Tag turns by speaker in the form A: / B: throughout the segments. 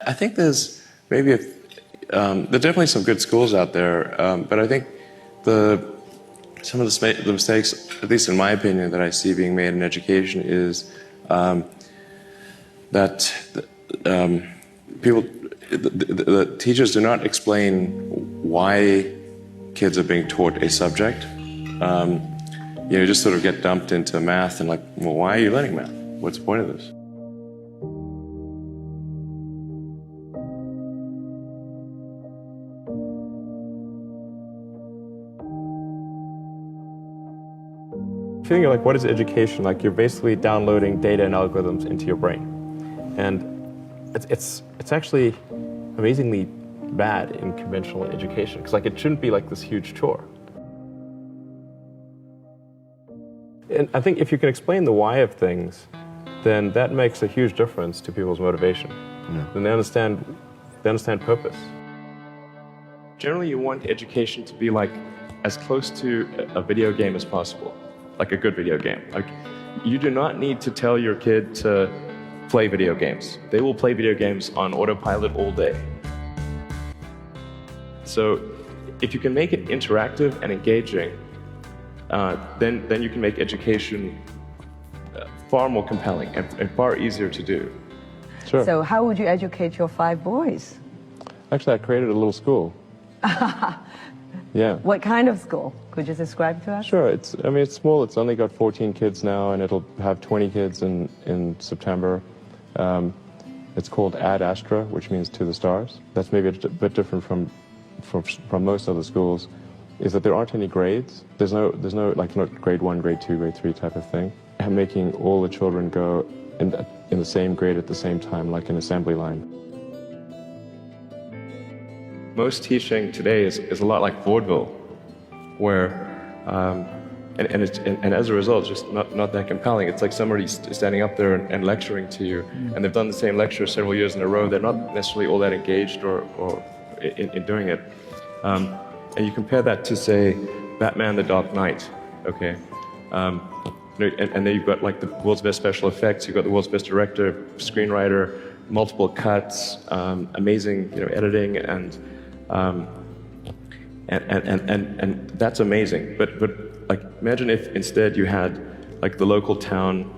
A: I think there's maybe there are definitely some good schools out there, but I think some of the mistakes, at least in my opinion, that I see being made in education is that the teachers do not explain why kids are being taught a subject. You just sort of get dumped into math and like, well, why are you learning math? What's the point of this?
B: Feeling like, what is education? Like, you're basically downloading data and algorithms into your brain. And it's actually amazingly bad in conventional education, because like, it shouldn't be like this huge chore. And I think if you can explain the why of things, then that makes a huge difference to people's motivation. Yeah. Then they understand purpose. Generally, you want education to be like as close to a video game as possible. Like a good video game. Like, you do not need to tell your kid to play video games. They will play video games on autopilot all day. So if you can make it interactive and engaging, then you can make education far more compelling and far easier to do. Sure.
C: So how would you educate your 5 boys?
B: Actually, I created a little school. Yeah.
C: What kind of school? Could you describe to us?
B: Sure. It's small. It's only got 14 kids now, and it'll have 20 kids in September. It's called Ad Astra, which means to the stars. That's maybe a bit different from most other schools, is that there aren't any grades. There's no like not grade 1, grade 2, grade 3 type of thing. And making all the children go in the same grade at the same time, like an assembly line. Most teaching today is a lot like vaudeville, where and as a result, it's just not that compelling. It's like somebody standing up there and lecturing to you, and they've done the same lecture several years in a row. They're not necessarily all that engaged or in doing it. And you compare that to, say, Batman: The Dark Knight. Okay, and then you've got like the world's best special effects. You've got the world's best director, screenwriter, multiple cuts, amazing editing and that's amazing. But like, imagine if instead you had like the local town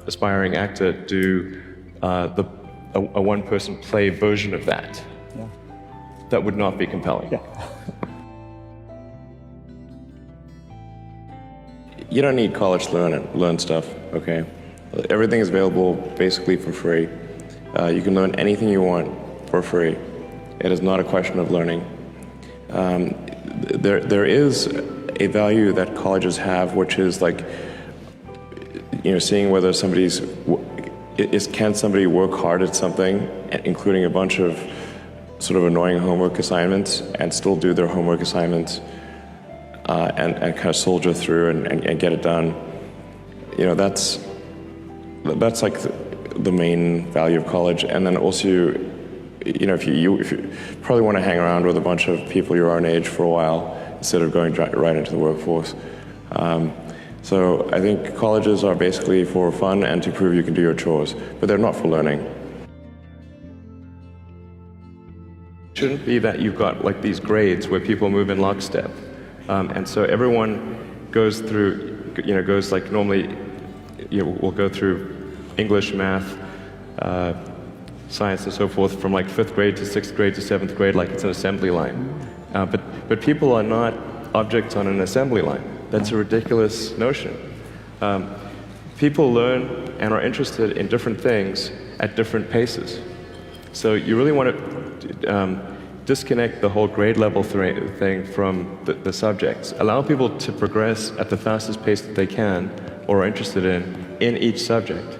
B: aspiring actor do a one-person play version of that. Yeah. That would not be compelling.
A: Yeah. You don't need college to learn stuff, okay? Everything is available basically for free. You can learn anything you want for free. It is not a question of learning. There is a value that colleges have, which is like, seeing whether can somebody work hard at something, including a bunch of sort of annoying homework assignments, and still do their homework assignments and kind of soldier through and get it done. That's like the main value of college. And then also, if you probably want to hang around with a bunch of people your own age for a while instead of going right into the workforce. So I think colleges are basically for fun and to prove you can do your chores, but they're not for learning. It shouldn't be that you've got like these grades where people move in lockstep. And so everyone goes through, goes like normally, we'll go through English, math, science and so forth from like 5th grade to 6th grade to 7th grade, like it's an assembly line. But people are not objects on an assembly line. That's a ridiculous notion. People learn and are interested in different things at different paces. So you really want to disconnect the whole grade level thing from the subjects. Allow people to progress at the fastest pace that they can or are interested in each subject.